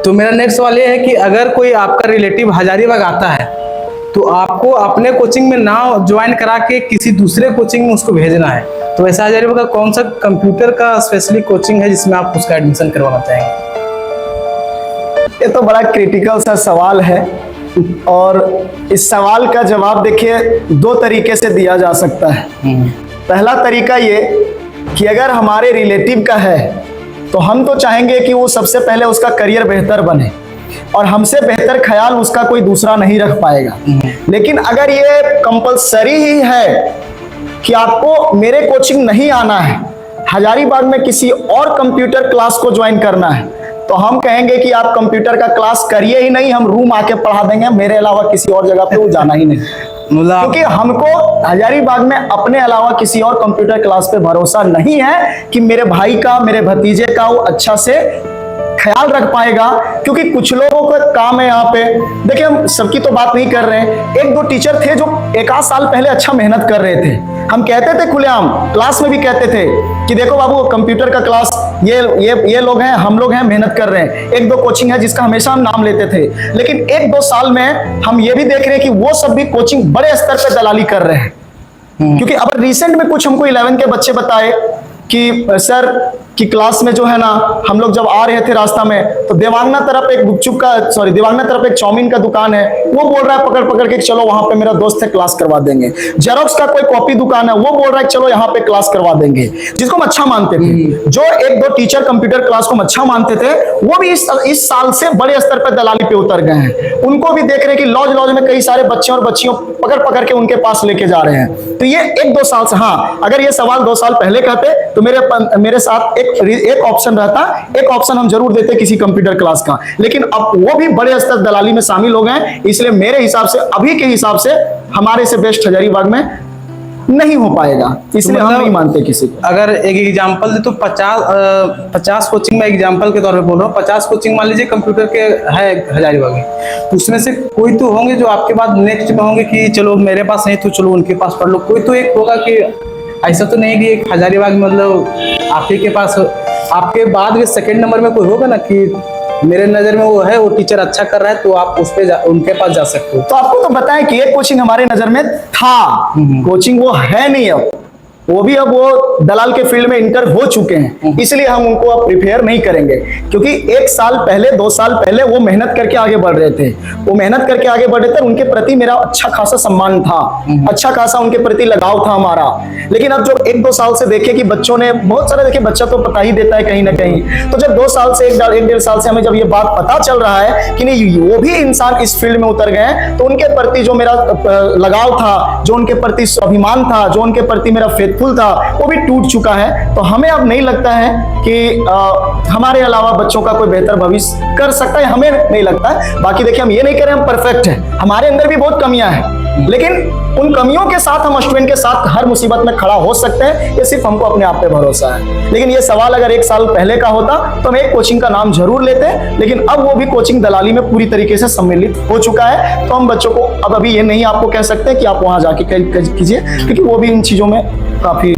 तो मेरा नेक्स्ट सवाल ये है कि अगर कोई आपका रिलेटिव हजारीबाग आता है तो आपको अपने कोचिंग में ना ज्वाइन करा के किसी दूसरे कोचिंग में उसको भेजना है, तो वैसे हजारीबाग का कौन सा कंप्यूटर का स्पेशली कोचिंग है जिसमें आप उसका एडमिशन करवाना चाहेंगे? ये तो बड़ा क्रिटिकल सा सवाल है और इस सवाल का जवाब देखिए दो तरीके से दिया जा सकता है। पहला तरीका ये कि अगर हमारे रिलेटिव का है तो हम तो चाहेंगे कि वो सबसे पहले उसका करियर बेहतर बने और हमसे बेहतर ख्याल उसका कोई दूसरा नहीं रख पाएगा। लेकिन अगर ये कंपलसरी ही है कि आपको मेरे कोचिंग नहीं आना है, हजारीबाग में किसी और कंप्यूटर क्लास को ज्वाइन करना है, तो हम कहेंगे कि आप कंप्यूटर का क्लास करिए ही नहीं, हम रूम आके पढ़ा देंगे, मेरे अलावा किसी और जगह पे वो जाना ही नहीं। क्योंकि हमको हजारीबाग में अपने अलावा किसी और कंप्यूटर क्लास पे भरोसा नहीं है कि मेरे भाई का, मेरे भतीजे का वो अच्छा से ख्याल रख पाएगा। क्योंकि कुछ लोगों का काम है यहाँ पे, देखिए हम सबकी तो बात नहीं कर रहे हैं, एक दो टीचर थे जो एक आध साल पहले अच्छा मेहनत कर रहे थे, हम कहते थे खुलेआम, क्लास में भी कहते थे कि देखो बाबू कंप्यूटर का क्लास ये लोग हैं, हम लोग हैं, मेहनत कर रहे हैं। एक दो कोचिंग है जिसका हमेशा हम नाम लेते थे, लेकिन एक दो साल में हम ये भी देख रहे हैं कि वो सब भी कोचिंग बड़े स्तर पे दलाली कर रहे हैं। क्योंकि अब रिसेंट में कुछ हमको 11 के बच्चे बताए कि सर की क्लास में जो है ना, हम लोग जब आ रहे थे रास्ता में तो देवांगना तरफ एक देवांगना तरफ एक चाउमीन का दुकान है, वो बोल रहा है पकड़ पकड़ के चलो वहां पे मेरा दोस्त है क्लास करवा देंगे। जेरोक्स का कोई कॉपी दुकान है, वो बोल रहा है चलो यहाँ पे क्लास करवा देंगे, जिसको हम अच्छा मानते थे। जो एक दो टीचर कंप्यूटर क्लास को हम अच्छा मानते थे, वो भी इस साल से बड़े स्तर पर दलाली पे उतर गए हैं। उनको भी देख रहे हैं कि लॉज में कई सारे बच्चे और बच्चियों पकड़ पकड़ के उनके पास लेके जा रहे हैं। तो ये एक दो साल से, हाँ अगर ये सवाल 2 साल पहले कहते तो मेरे साथ एक ऑप्शन रहता, एक ऑप्शन हम जरूर देते किसी कंप्यूटर क्लास का, लेकिन अब वो भी बड़े स्तर दलाली में शामिल हो गए। इसलिए मेरे हिसाब से, अभी के हिसाब से हमारे से बेस्ट हजारीबाग में नहीं हो पाएगा, इसलिए हम नहीं मानते किसी को। अगर एक एग्जांपल दे तो 50 कोचिंग में एग्जांपल के तौर पे बोल रहा हूँ, 50 कोचिंग मान लीजिए कंप्यूटर के है हजारीबाग में, तो उसमें से कोई तो होंगे जो आपके बाद नेक्स्ट में होंगे कि चलो मेरे पास नहीं तो चलो उनके पास पढ़ लो। कोई तो एक होगा कि ऐसा तो नहीं कि एक हजारीबाग मतलब आपके के पास, आपके बाद में सेकंड नंबर में कोई होगा ना कि मेरे नजर में वो है, वो टीचर अच्छा कर रहा है तो आप उस पे उनके पास जा सकते हो। तो आपको तो बताएं कि एक कोचिंग हमारे नजर में था, कोचिंग वो है नहीं, अब वो भी अब वो दलाल के फील्ड में इंटर हो चुके हैं, इसलिए हम उनको अब प्रिपेयर नहीं करेंगे। क्योंकि 1 साल पहले 2 साल पहले वो मेहनत करके आगे बढ़ रहे थे, उनके प्रति मेरा अच्छा खासा सम्मान था, अच्छा खासा उनके प्रति लगाव था हमारा। लेकिन अब जो 1-2 साल से देखे कि बच्चों ने बहुत सारा, देखिए बच्चा तो पता ही देता है कहीं ना कहीं, तो जब 2 साल से 1-1.5 साल से हमें जब ये बात पता चल रहा है कि नहीं वो भी इंसान इस फील्ड में उतर गए हैं, तो उनके प्रति जो मेरा लगाव था, जो उनके प्रति स्वाभिमान था, जो उनके प्रति मेरा था, वो भी टूट चुका है। तो हमें अब नहीं लगता है कि हमारे अलावा बच्चों का कोई बेहतर भविष्य कर सकता है, हमें नहीं लगता है। बाकी देखिए हम ये नहीं कह रहे हम परफेक्ट हैं, हमारे अंदर भी बहुत कमियां हैं, लेकिन उन कमियों के साथ हम स्टूडेंट के साथ हर मुसीबत में खड़ा हो सकते हैं। ये सिर्फ हमको अपने आप पे भरोसा है। लेकिन ये सवाल अगर 1 साल पहले का होता तो हम एक कोचिंग का नाम जरूर लेते, लेकिन अब वो भी कोचिंग दलाली में पूरी तरीके से सम्मिलित हो चुका है। तो हम बच्चों को अब अभी ये नहीं आपको कह सकते कि आप वहां जाके कीजिए, क्योंकि वो भी इन चीजों में काफी